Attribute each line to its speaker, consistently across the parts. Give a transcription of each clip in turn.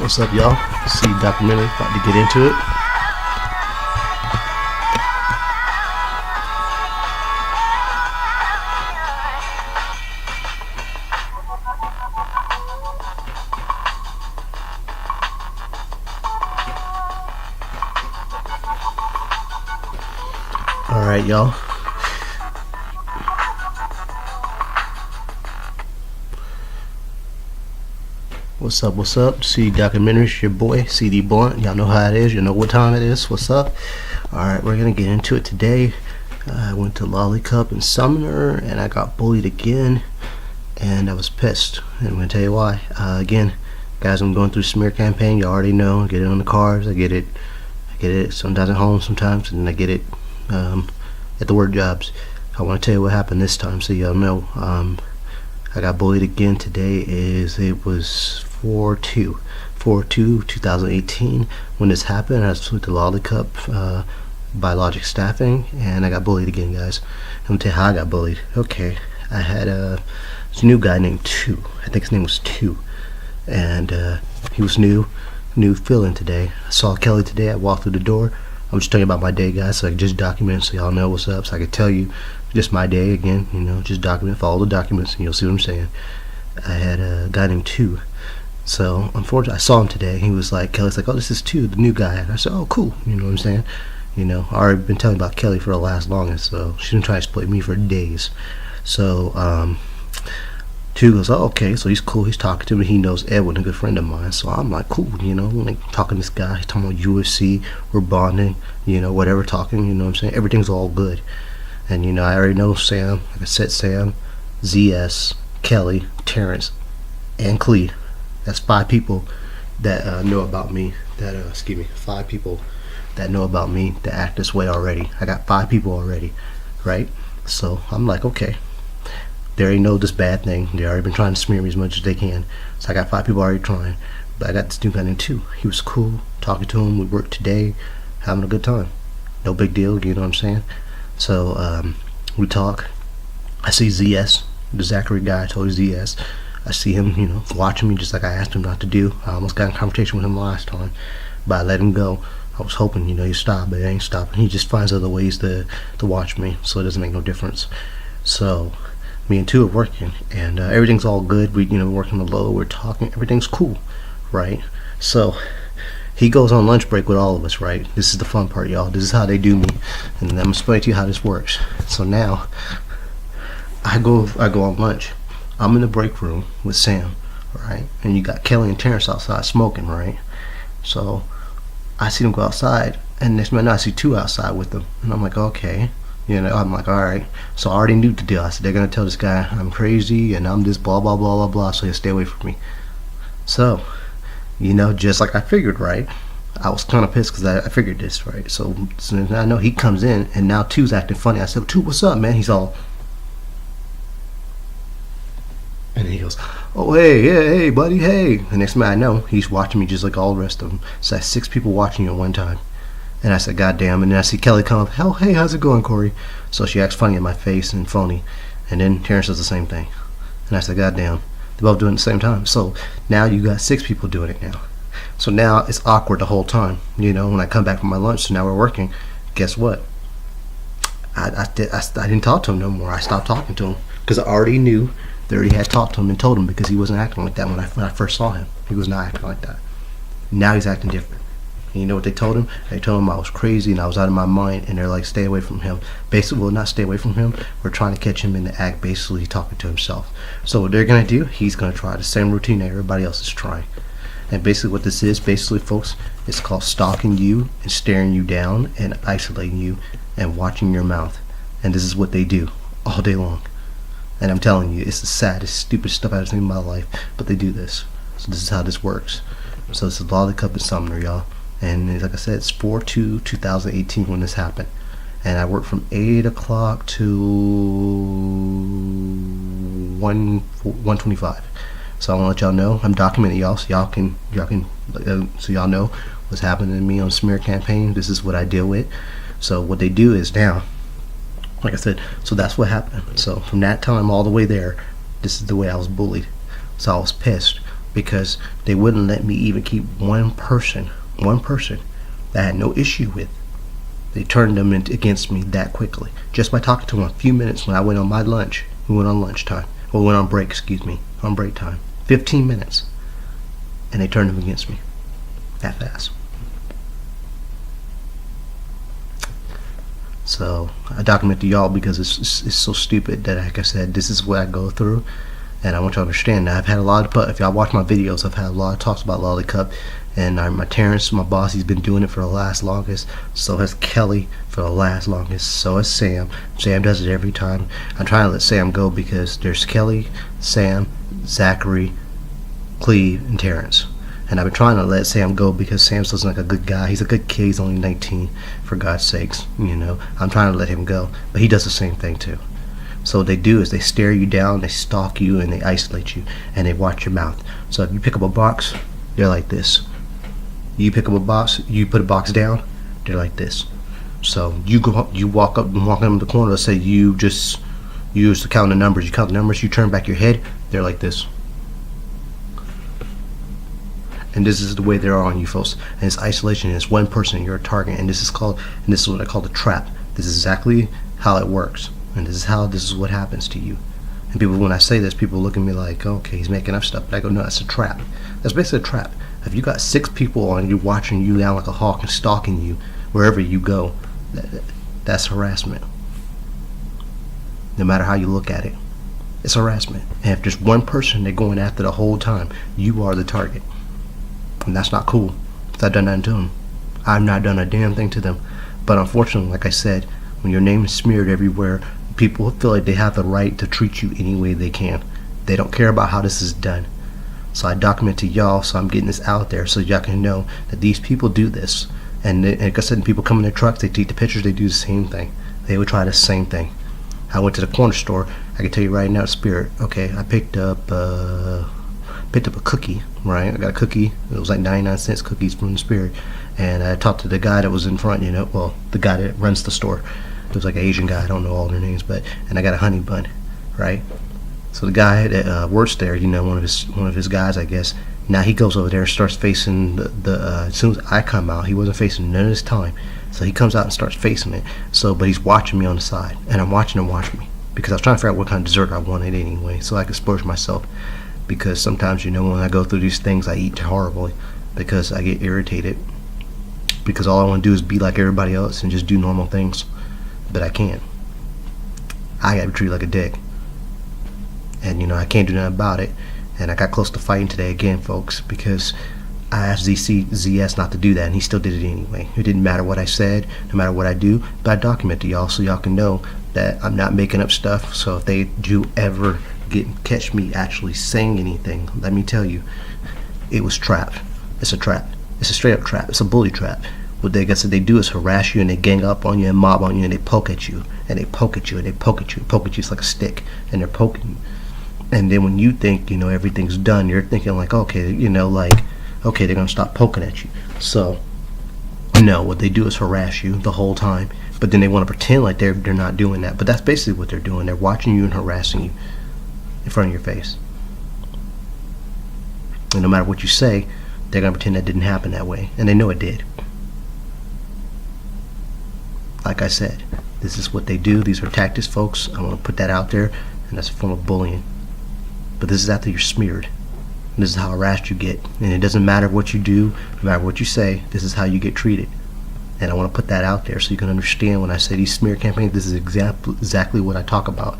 Speaker 1: What's up, y'all? See documentary, about to get into it. Alright, y'all. What's up, what's up? See documentaries, your boy, CD Blunt. Y'all know how it is, you know what time it is. What's up? Alright, we're gonna get into it today. I went to LOLLICUP in Sumner and I got bullied again, and I was pissed. And I'm gonna tell you why. Again, guys, I'm going through a smear campaign. You already know. I get it on the cars. I get it sometimes at home, sometimes, and I get it at the work jobs. I want to tell you what happened this time, so y'all know. I got bullied again today. It was 4/2/2018 when this happened. I was with the LOLLICUP biologic staffing, and I got bullied again, guys. I'm gonna tell you how I got bullied. Okay, I had this new guy named Two. I think his name was Two, and he was new feeling today. I saw Kelly today. I walked through the door. I'm just telling you about my day, guys, so I can just document, so y'all know what's up, so I can tell you just my day again, you know, just document, follow the documents, and you'll see what I'm saying. I had a guy named Two. So unfortunately, I saw him today. He was like, Kelly's like, oh, this is Two, the new guy. And I said, oh, cool. You know what I'm saying? You know, I already been telling about Kelly for the longest, so she's been trying to exploit me for days. So Two goes, oh, okay, so he's cool. He's talking to me. He knows Edwin, a good friend of mine. So I'm like, cool, you know, like talking to this guy. He's talking about UFC. We're bonding, you know, whatever, talking, you know what I'm saying? Everything's all good. And, you know, I already know Sam. Like I said, Sam, ZS, Kelly, Terrence, and Clee. That's 5 people that know about me. Excuse me, 5 people that know about me that act this way already. I got 5 people already, right? So I'm like, okay. They already know this bad thing. They already been trying to smear me as much as they can. So I got 5 people already trying. But I got this new guy named Two. He was cool. Talking to him. We worked today. Having a good time. No big deal. You know what I'm saying? So we talk. I see ZS, the Zachary guy. I told you ZS. I see him, you know, watching me just like I asked him not to do. I almost got in a confrontation with him last time, but I let him go. I was hoping, you know, he'd stop, but he ain't stopping. He just finds other ways to watch me, so it doesn't make no difference. So me and Two are working, and everything's all good. We, you know, working the low. We're talking. Everything's cool, right? So he goes on lunch break with all of us, right? This is the fun part, y'all. This is how they do me, and I'm gonna explain to you how this works. So now I go on lunch. I'm in the break room with Sam, right? And you got Kelly and Terrence outside smoking, right? So I see them go outside, and next minute I see Two outside with them, and I'm like, okay, you know, I'm like, all right. So I already knew the deal. I said, they're gonna tell this guy I'm crazy and I'm this blah blah blah blah blah, so he'll stay away from me. So, you know, just like I figured, right? I was kind of pissed because I figured this, right? So I know he comes in, and now Two's acting funny. I said, Two, what's up, man? He's all, and he goes, oh, hey, buddy, hey. The next man I know, he's watching me just like all the rest of them. So that's 6 people watching you at one time. And I said, God damn. And then I see Kelly come up, oh, hey, how's it going, Corey? So she acts funny in my face and phony. And then Terrence does the same thing. And I said, God damn. They're both doing it at the same time. So now you got 6 people doing it now. So now it's awkward the whole time. You know, when I come back from my lunch, so now we're working. Guess what? I didn't talk to him no more. I stopped talking to him because I already knew. They already had talked to him and told him, because he wasn't acting like that when I first saw him. He was not acting like that. Now he's acting different. And you know what they told him? They told him I was crazy and I was out of my mind, and they're like, stay away from him. Basically, well, not stay away from him. We're trying to catch him in the act, basically talking to himself. So what they're going to do, he's going to try the same routine that everybody else is trying. And basically what this is, basically, folks, it's called stalking you and staring you down and isolating you and watching your mouth. And this is what they do all day long. And I'm telling you, it's the saddest, stupid stuff I've ever seen in my life. But they do this. So this is how this works. So this is LOLLICUP in Sumner, y'all. And like I said, it's 4/2/2018 when this happened. And I worked from 8 o'clock to 1:25. So I want to let y'all know. I'm documenting y'all, so y'all can so y'all know what's happening to me on smear campaign. This is what I deal with. So what they do is now, like I said, so that's what happened. So from that time all the way there, this is the way I was bullied. So I was pissed. because they wouldn't let me even keep one person that I had no issue with. They turned them against me that quickly, just by talking to them a few minutes when I went on my lunch. We went on lunchtime, or we went on break, on break time. 15 minutes, and they turned them against me that fast. So I document to y'all because it's so stupid that, like I said, this is what I go through, and I want you to understand that I've had a lot of, if y'all watch my videos, I've had a lot of talks about LOLLICUP, and my Terrence, my boss, he's been doing it for the last longest. So has Kelly for the last longest. So has Sam. Sam does it every time. I'm trying to let Sam go because there's Kelly, Sam, Zachary, Cleve, and Terrence. And I've been trying to let Sam go because Sam looks like a good guy. He's a good kid. He's only 19, for God's sakes. You know, I'm trying to let him go, but he does the same thing too. So what they do is they stare you down, they stalk you, and they isolate you, and they watch your mouth. So if you pick up a box, they're like this. You pick up a box, you put a box down, they're like this. So you walk up and walk them in the corner. Let's say you just use to count the numbers. You count the numbers, you turn back your head, they're like this. And this is the way they are on you, folks. And it's isolation. It's one person, you're a target, and this is what I call the trap. This is exactly how it works, and this is what happens to you. And people, when I say this, people look at me like, okay, he's making up stuff. But I go, no, that's a trap. That's basically a trap. If you got 6 people on you watching you down like a hawk and stalking you wherever you go, that's harassment. No matter how you look at it, it's harassment. And if there's one person they're going after the whole time, you are the target. And that's not cool. Because I've done nothing to them. I've not done a damn thing to them. But unfortunately, like I said, when your name is smeared everywhere, people feel like they have the right to treat you any way they can. They don't care about how this is done. So I document to y'all, so I'm getting this out there so y'all can know that these people do this. And like I said, people come in their trucks, they take the pictures, they do the same thing. They would try the same thing. I went to the corner store. I can tell you right now, Spirit. Okay, I picked up a cookie. Right, I got a cookie. It was like 99 cents cookies from the Spirit. And I talked to the guy that was in front. You know, well, the guy that runs the store. It was like an Asian guy. I don't know all their names, and I got a honey bun. Right. So the guy that works there, you know, one of his guys, I guess. Now he goes over there and starts facing the as soon as I come out, he wasn't facing none of his time. So he comes out and starts facing it. So, but he's watching me on the side, and I'm watching him watch me because I was trying to figure out what kind of dessert I wanted anyway, so I could splurge myself. Because sometimes, you know, when I go through these things, I eat horribly because I get irritated. Because all I want to do is be like everybody else and just do normal things, but I can't. I got to be treated like a dick. And, you know, I can't do nothing about it. And I got close to fighting today again, folks, because I asked ZS not to do that, and he still did it anyway. It didn't matter what I said, no matter what I do, but I document to y'all so y'all can know that I'm not making up stuff. So if they do ever catch me actually saying anything, let me tell you, it was trapped. It's a trap. It's a straight up trap. It's a bully trap. What they do is harass you, and they gang up on you and mob on you, and they poke at you, and they poke at you, and they poke at you, poke at you. It's like a stick, and they're poking you. And then when you think, you know, everything's done, you're thinking like, okay, you know, like, okay, they're gonna stop poking at you. So no, what they do is harass you the whole time, but then they want to pretend like they're not doing that. But that's basically what they're doing. They're watching you and harassing you in front of your face. And no matter what you say, they're gonna pretend that didn't happen that way, and they know it did. Like I said, this is what they do. These are tactics, folks. I want to put that out there, and that's a form of bullying. But this is after you're smeared. And this is how harassed you get. And it doesn't matter what you do, no matter what you say, this is how you get treated. And I want to put that out there so you can understand when I say these smear campaigns, this is exactly what I talk about.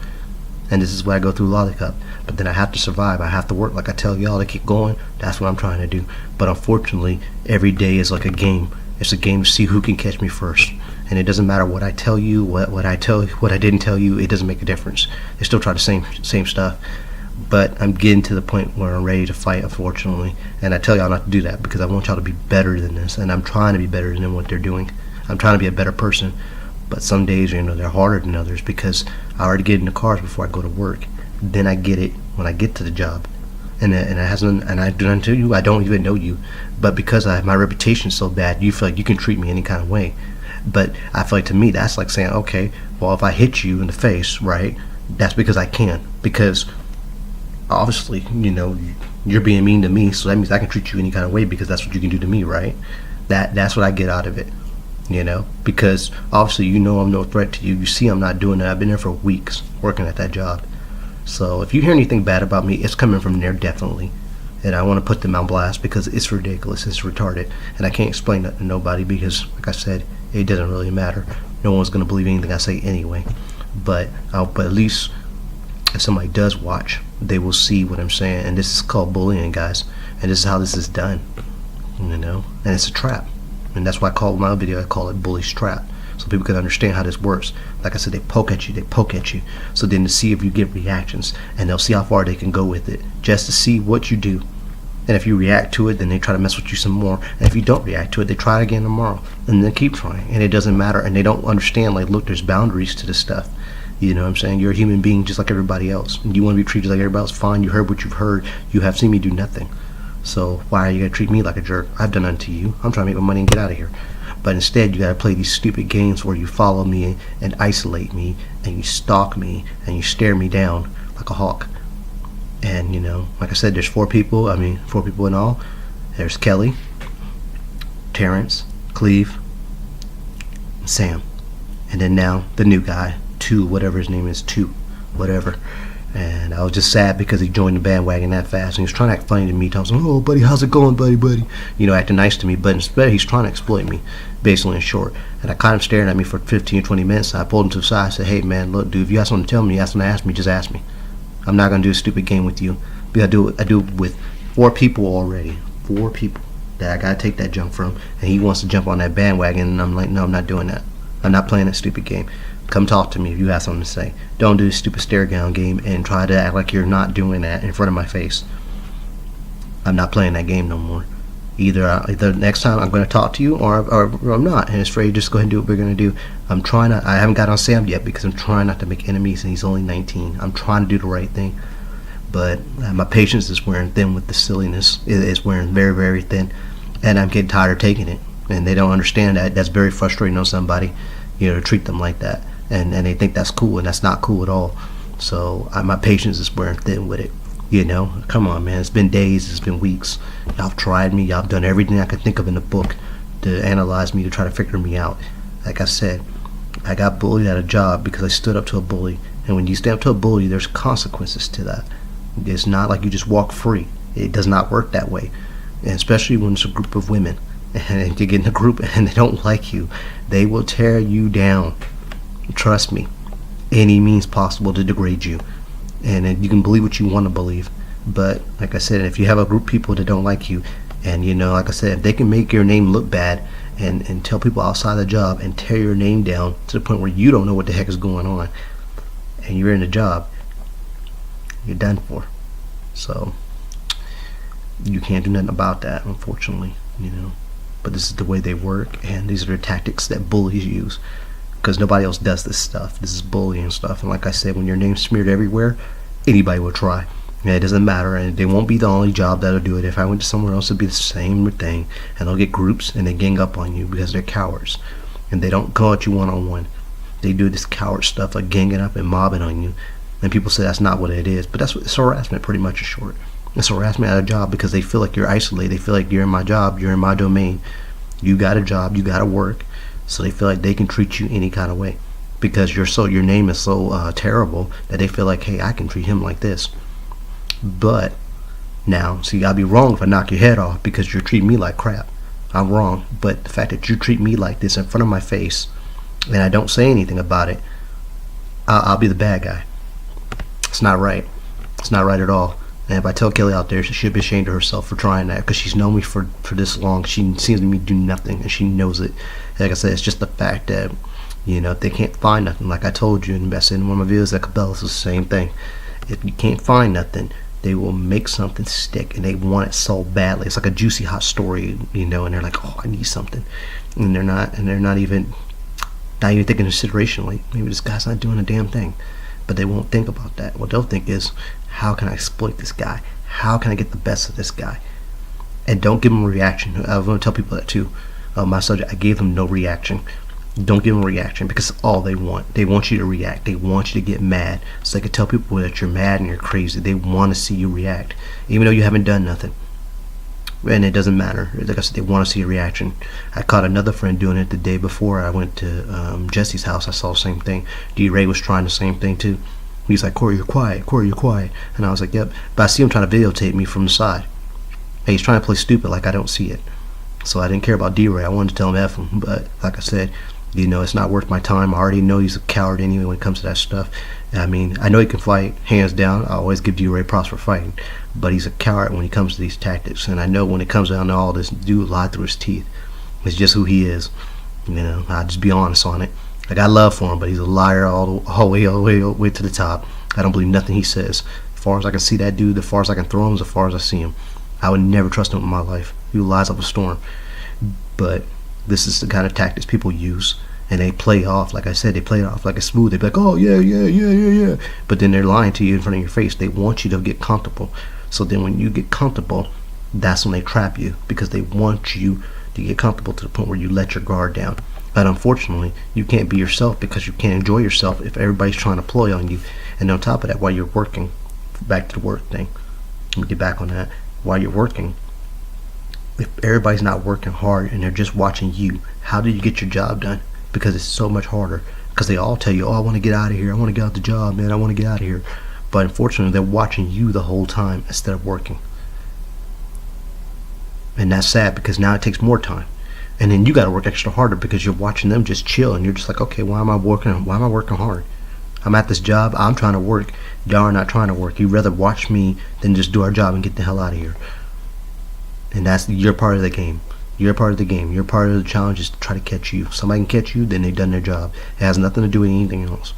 Speaker 1: And this is what I go through LOLLICUP. But then I have to survive. I have to work like I tell y'all to keep going. That's what I'm trying to do. But unfortunately, every day is like a game. It's a game to see who can catch me first. And it doesn't matter what I tell you, what I didn't tell you, it doesn't make a difference. They still try the same stuff. But I'm getting to the point where I'm ready to fight, unfortunately. And I tell y'all not to do that because I want y'all to be better than this. And I'm trying to be better than what they're doing. I'm trying to be a better person. But some days, you know, they're harder than others because I already get in the cars before I go to work. Then I get it when I get to the job. And I do not tell you, I don't even know you. But because my reputation is so bad, you feel like you can treat me any kind of way. But I feel like, to me, that's like saying, okay, well, if I hit you in the face, right, that's because I can. Because obviously, you're being mean to me, so that means I can treat you any kind of way because that's what you can do to me, right? That's what I get out of it, because obviously I'm no threat to you. You see I'm not doing that. I've been there for weeks working at that job. So if you hear anything bad about me, it's coming from there definitely. And I want to put them on blast because it's ridiculous, it's retarded, and I can't explain that to nobody because, like I said, it doesn't really matter. No one's going to believe anything I say anyway. But at least if somebody does watch, they will see what I'm saying. And this is called bullying, guys. And this is how this is done, and it's a trap. And that's why I call my video, I call it Bully's Trap, so people can understand how this works. Like I said, they poke at you, so then to see if you get reactions, and they'll see how far they can go with it, just to see what you do. And if you react to it, then they try to mess with you some more. And if you don't react to it, they try again tomorrow, and then keep trying, and it doesn't matter. And they don't understand, like, look, there's boundaries to this stuff. You know what I'm saying? You're a human being just like everybody else, and you want to be treated like everybody else. Fine, you heard what you've heard. You have seen me do nothing, so why are you gonna treat me like a jerk? I've done nothing to you. I'm trying to make my money and get out of here. But instead, you gotta play these stupid games where you follow me and isolate me, and you stalk me, and you stare me down like a hawk. And like I said, there's four people in all. There's Kelly, Terrence, Cleve, and Sam, and then now the new guy, whatever his name is, whatever. And I was just sad because he joined the bandwagon that fast, and he was trying to act funny to me, telling me, "Oh, buddy, how's it going, buddy?" Acting nice to me, but instead he's trying to exploit me, basically, in short. And I caught him staring at me for 15 or 20 minutes. I pulled him to the side. I said, "Hey, man, look, dude, if you have something to tell me, you have something to ask me, just ask me. I'm not gonna do a stupid game with you. Because I do it with 4 people already, 4 people that I gotta take that jump from, and he wants to jump on that bandwagon, and I'm like, no, I'm not doing that. I'm not playing that stupid game. Come talk to me if you have something to say. Don't do this stupid stare down game and try to act like you're not doing that in front of my face. I'm not playing that game no more. Either next time I'm going to talk to you or I'm not. And it's free. Just go ahead and do what we're going to do. I haven't got on Sam yet because I'm trying not to make enemies, and he's only 19. I'm trying to do the right thing, but my patience is wearing thin with the silliness. It is wearing very, very thin, and I'm getting tired of taking it. And they don't understand that. That's very frustrating on somebody, to treat them like that. And they think that's cool, and that's not cool at all. So my patience is wearing thin with it. Come on, man. It's been days, it's been weeks. Y'all have tried me. Y'all have done everything I could think of in the book to analyze me, to try to figure me out. Like I said, I got bullied at a job because I stood up to a bully. And when you stand up to a bully, there's consequences to that. It's not like you just walk free. It does not work that way. And especially when it's a group of women. And you get in a group and they don't like you, they will tear you down. Trust me. Any means possible to degrade you. And you can believe what you want to believe, but like I said, if you have a group of people that don't like you, and like I said, if they can make your name look bad and tell people outside the job and tear your name down to the point where you don't know what the heck is going on, and you're in the job, you're done for. So you can't do nothing about that, unfortunately. But this is the way they work, and these are the tactics that bullies use. Because nobody else does this stuff. This is bullying stuff. And like I said, when your name's smeared everywhere, anybody will try. And it doesn't matter. And they won't be the only job that'll do it. If I went to somewhere else, it'd be the same thing. And they'll get groups and they gang up on you because they're cowards. And they don't go at you one-on-one. They do this coward stuff, like ganging up and mobbing on you. And people say that's not what it is. But it's harassment, pretty much in short. It's harassment at a job because they feel like you're isolated. They feel like you're in my job. You're in my domain. You got a job. You got to work. So they feel like they can treat you any kind of way because your name is so terrible that they feel like, hey, I can treat him like this. But now, see, I'd be wrong if I knock your head off because you're treating me like crap. I'm wrong. But the fact that you treat me like this in front of my face and I don't say anything about it, I'll be the bad guy. It's not right. It's not right at all. And if I tell Kelly out there, she should be ashamed of herself for trying that because she's known me for this long. She sees me do nothing, and she knows it. Like I said, it's just the fact that, if they can't find nothing, like I told you, and I said in one of my videos, that Cabela's is the same thing. If you can't find nothing, they will make something stick, and they want it so badly. It's like a juicy hot story, and they're like, oh, I need something, and they're not even thinking considerationally. Maybe this guy's not doing a damn thing. But they won't think about that. What they'll think is, how can I exploit this guy? How can I get the best of this guy? And don't give him a reaction. I'm going to tell people that too. My subject, I gave him no reaction. Don't give them a reaction, because it's all they want. They want you to react. They want you to get mad, so they can tell people that you're mad and you're crazy. They want to see you react, even though you haven't done nothing. And it doesn't matter. Like I said, they want to see a reaction. I caught another friend doing it the day before I went to Jesse's house. I saw the same thing. D-Ray was trying the same thing too. He's like, Corey, you're quiet. Corey, you're quiet. And I was like, yep. But I see him trying to videotape me from the side. And he's trying to play stupid like I don't see it. So I didn't care about D-Ray. I wanted to tell him F him. But like I said, it's not worth my time. I already know he's a coward anyway when it comes to that stuff. I mean, I know he can fight, hands down. I always give D-Ray props for fighting. But he's a coward when it comes to these tactics. And I know when it comes down to all this, dude lied through his teeth. It's just who he is. I'll just be honest on it. I got love for him, but he's a liar all the way to the top. I don't believe nothing he says. As far as I can see that dude, as far as I can throw him, as far as I see him, I would never trust him in my life. He lies up a storm. But this is the kind of tactics people use, and they play off. Like I said, they play it off like it's smooth. They be like, oh yeah, but then they're lying to you in front of your face. They want you to get comfortable. So then when you get comfortable, that's when they trap you, because they want you to get comfortable to the point where you let your guard down. But unfortunately, you can't be yourself, because you can't enjoy yourself if everybody's trying to ploy on you. And on top of that, while you're working, back to the work thing, let me get back on that. While you're working, if everybody's not working hard and they're just watching you, how do you get your job done? Because it's so much harder. Because they all tell you, oh, I want to get out of here. I want to get out the job, man. I want to get out of here. But unfortunately, they're watching you the whole time instead of working. And that's sad, because now it takes more time. And then you got to work extra harder because you're watching them just chill. And you're just like, okay, why am I working hard? I'm at this job. I'm trying to work. Y'all are not trying to work. You'd rather watch me than just do our job and get the hell out of here. And that's your part of the game. You're part of the game. Your part of the challenge is to try to catch you. If somebody can catch you, then they've done their job. It has nothing to do with anything else.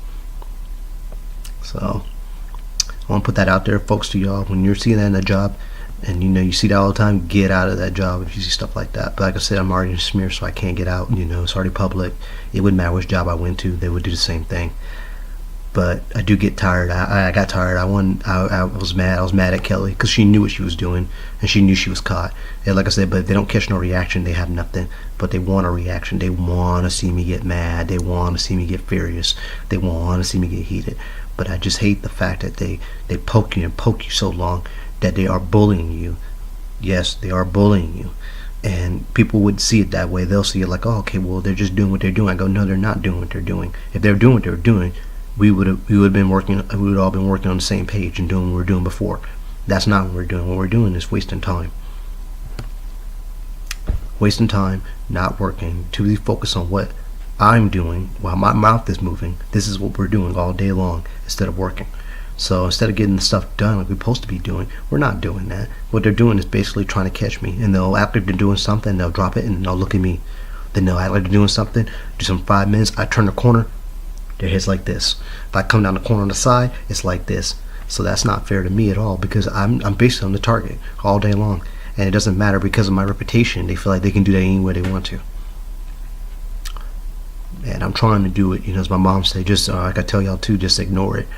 Speaker 1: So I want to put that out there, folks, to y'all. When you're seeing that in a job, and you see that all the time, get out of that job if you see stuff like that. But like I said, I'm already in smear, so I can't get out. It's already public. It wouldn't matter which job I went to, they would do the same thing. But I do get tired. I got tired. I was mad. I was mad at Kelly because she knew what she was doing, and she knew she was caught. And like I said, but if they don't catch no reaction, they have nothing. But they want a reaction. They want to see me get mad. They want to see me get furious. They want to see me get heated. But I just hate the fact that they poke you and poke you so long that they are bullying you. Yes, they are bullying you. And people would see it that way. They'll see it like, oh, okay, well, they're just doing what they're doing. I go, no, they're not doing what they're doing. If they're doing what they're doing, we would all been working on the same page and doing what we were doing before. That's not what we're doing. What we're doing is wasting time. Wasting time, not working, to focus on what I'm doing while my mouth is moving. This is what we're doing all day long instead of working. So instead of getting the stuff done like we're supposed to be doing, we're not doing that. What they're doing is basically trying to catch me. And they'll, after they're doing something, they'll drop it and they'll look at me. Then they'll act like they're doing something, do some 5 minutes, I turn the corner, their head's like this. If I come down the corner on the side, it's like this. So that's not fair to me at all, because I'm basically on the target all day long. And it doesn't matter, because of my reputation. They feel like they can do that any way they want to. And I'm trying to do it, as my mom said, just like I tell y'all too, just ignore it.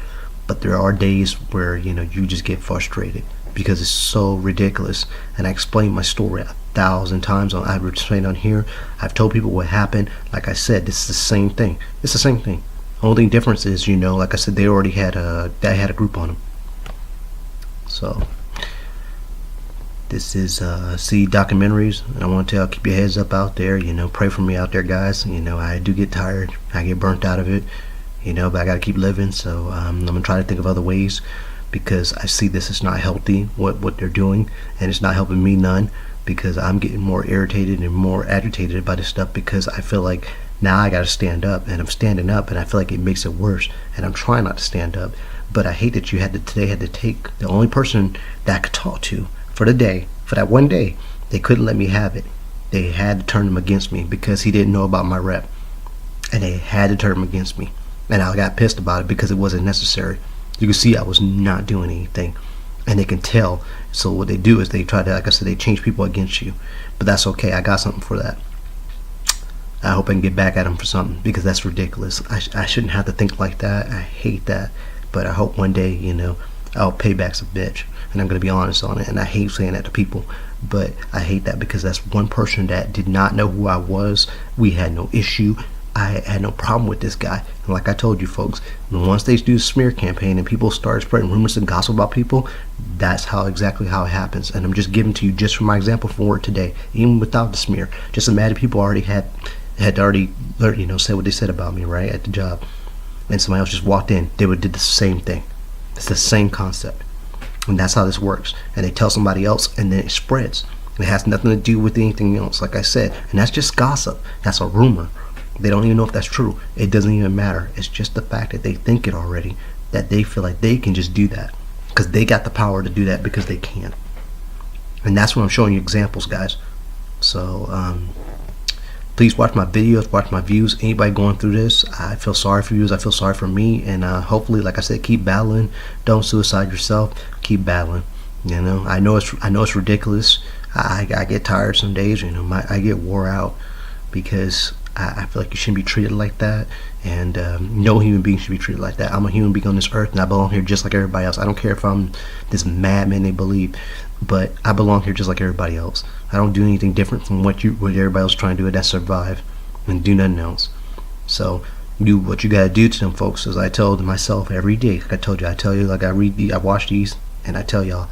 Speaker 1: But there are days where, you just get frustrated because it's so ridiculous. And I explained my story 1,000 times. I've explained on here. I've told people what happened. Like I said, this is the same thing. It's the same thing. Only difference is, like I said, they already had a group on them. So this is see documentaries, and I want to tell, keep your heads up out there. Pray for me out there, guys. I do get tired. I get burnt out of it. But I gotta keep living. So I'm gonna try to think of other ways, because I see this is not healthy, what they're doing, and it's not helping me none, because I'm getting more irritated and more agitated by this stuff, because I feel like now I gotta stand up, and I'm standing up, and I feel like it makes it worse, and I'm trying not to stand up. But I hate that today had to take the only person that I could talk to for the day, for that one day. They couldn't let me have it. They had to turn him against me because he didn't know about my rep, and they had to turn him against me. And I got pissed about it because it wasn't necessary. You can see I was not doing anything, and they can tell. So what they do is they try to, like I said, they change people against you. But that's okay. I got something for that. I hope I can get back at them for something, because that's ridiculous. I shouldn't have to think like that. I hate that. But I hope one day, I'll pay back some bitch, and I'm gonna be honest on it. And I hate saying that to people, but I hate that because that's one person that did not know who I was. We had no issue. I had no problem with this guy. And like I told you folks, once they do the smear campaign and people start spreading rumors and gossip about people, that's exactly how it happens. And I'm just giving to you just from my example from work today, even without the smear. Just imagine people already had already said what they said about me, right, at the job, and somebody else just walked in, they would do the same thing. It's the same concept, and that's how this works. And they tell somebody else, and then it spreads. It has nothing to do with anything else, like I said, and that's just gossip. That's a rumor. They don't even know if that's true. It doesn't even matter. It's just the fact that they think it already, that they feel like they can just do that because they got the power to do that because they can. And that's what I'm showing you examples, guys. So please watch my videos, watch my views. Anybody going through this, I feel sorry for you. I feel sorry for me. And hopefully, like I said, keep battling. Don't suicide yourself. Keep battling. You know, I know it's ridiculous. I get tired some days. You know, I get wore out because I feel like you shouldn't be treated like that. And no human being should be treated like that. I'm a human being on this earth, and I belong here just like everybody else. I don't care if I'm this madman they believe, but I belong here just like everybody else. I don't do anything different from what everybody else trying to do, and that's survive and do nothing else. So do what you gotta do to them folks, as I told myself every day. Like I told you, I tell you, like I watch these, and I tell y'all,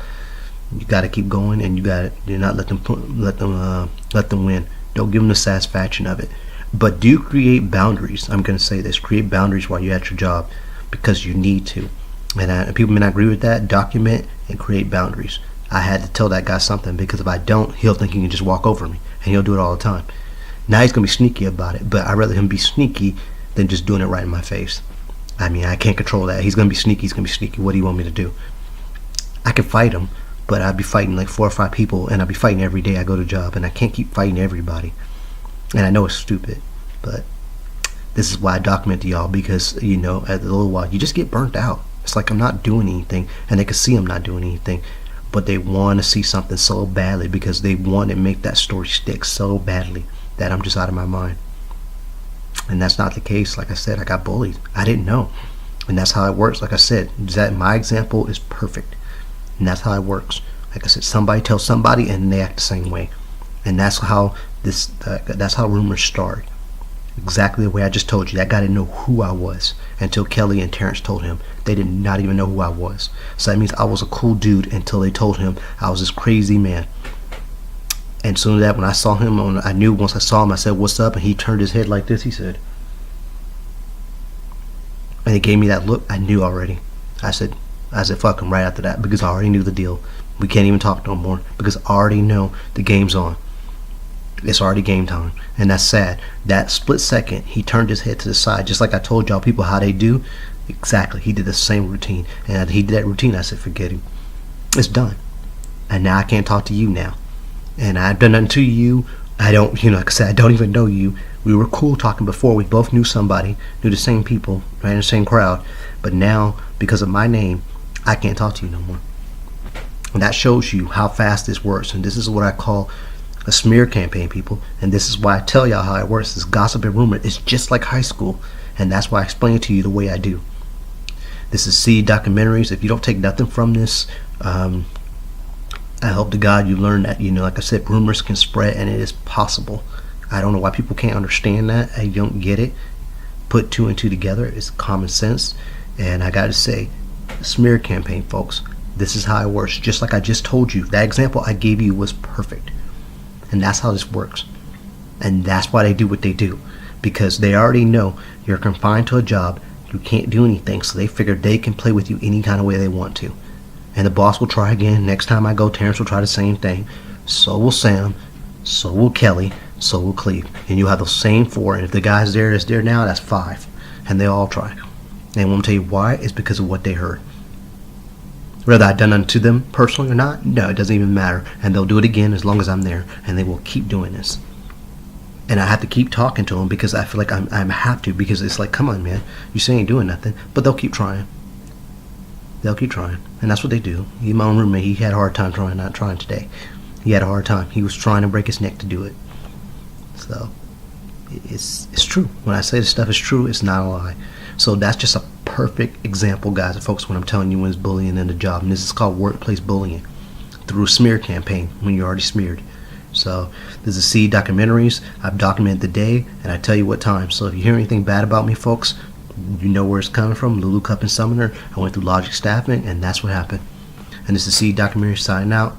Speaker 1: you gotta keep going, and you gotta do not let them win. Don't give them the satisfaction of it, but do create boundaries. I'm gonna say this: create boundaries while you're at your job, because you need to. And people may not agree with that. Document and create boundaries. I had to tell that guy something, because if I don't, he'll think he can just walk over me, and he'll do it all the time. Now he's gonna be sneaky about it, but I'd rather him be sneaky than just doing it right in my face. I mean, I can't control that. He's gonna be sneaky. What do you want me to do? I can fight him, but I'd be fighting like 4 or 5 people, and I'd be fighting every day I go to job, and I can't keep fighting everybody. And I know it's stupid, but this is why I document to y'all, because you know, at a little while you just get burnt out. It's like I'm not doing anything, and they can see I'm not doing anything, but they want to see something so badly, because they want to make that story stick so badly that I'm just out of my mind. And that's not the case. Like I said, I got bullied. I didn't know, and that's how it works. Like I said, my example is perfect, and that's how it works. Like I said, somebody tells somebody, and they act the same way, and that's how rumors start. Exactly the way I just told you. That guy didn't know who I was until Kelly and Terrence told him. They did not even know who I was. So that means I was a cool dude until they told him I was this crazy man. And soon as that, when I saw him, I knew once I saw him, I said, "What's up?" And he turned his head like this. He said, and he gave me that look. I knew already. I said, fuck him right after that, because I already knew the deal. We can't even talk no more, because I already know the game's on. It's already game time, and that's sad. That split second, he turned his head to the side, just like I told y'all people how they do. Exactly, he did the same routine, and he did that routine. I said, forget him. It's done, and now I can't talk to you now, and I've done nothing to you. I don't, like I said, I don't even know you. We were cool talking before. We both knew somebody, knew the same people, right in the same crowd. But now, because of my name, I can't talk to you no more. And that shows you how fast this works. And this is what I call a smear campaign, people. And this is why I tell y'all how it works. This gossip and rumor is just like high school, and that's why I explain it to you the way I do. This is C documentaries. If you don't take nothing from this, I hope to God you learn that, like I said, rumors can spread, and it is possible. I don't know why people can't understand that. I don't get it. Put 2 and 2 together. It's common sense. And I gotta say, smear campaign, folks, this is how it works. Just like I just told you, that example I gave you was perfect. And that's how this works. And that's why they do what they do, because they already know you're confined to a job. You can't do anything, so they figure they can play with you any kind of way they want to. And the boss will try again. Next time I go, Terrence will try the same thing. So will Sam. So will Kelly. So will Cleve. And you'll have those same 4. And if the guy's there that's there now, that's 5. And they all try. And won't tell you why. It's because of what they heard. Whether I've done unto them personally or not, no, it doesn't even matter. And they'll do it again as long as I'm there. And they will keep doing this. And I have to keep talking to them, because I feel like I have to, because it's like, come on, man, you say you ain't doing nothing. But they'll keep trying. They'll keep trying. And that's what they do. My own roommate, he had a hard time not trying today. He had a hard time. He was trying to break his neck to do it. So it's true. When I say this stuff is true, it's not a lie. So that's just a perfect example, guys and folks, when I'm telling you when it's bullying in the job. And this is called workplace bullying through a smear campaign, when you're already smeared. So this is C documentaries. I've documented the day and I tell you what time. So if you hear anything bad about me, folks, you know where it's coming from. LOLLICUP and Sumner. I went through Logic staffing and that's what happened. And this is C documentary signing out.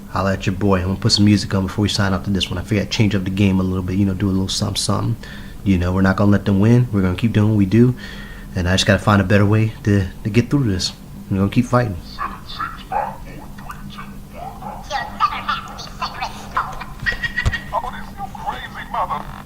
Speaker 1: Holla at your boy. I'm gonna put some music on before we sign off to this one. I figured I'd change up the game a little bit, do a little something. We're not gonna let them win. We're gonna keep doing what we do. And I just gotta find a better way to get through this. We're gonna keep fighting.
Speaker 2: 7, 6, 5, 4, 3, 2, 1. You'll never have the sacred smoke. Oh, this you crazy mother.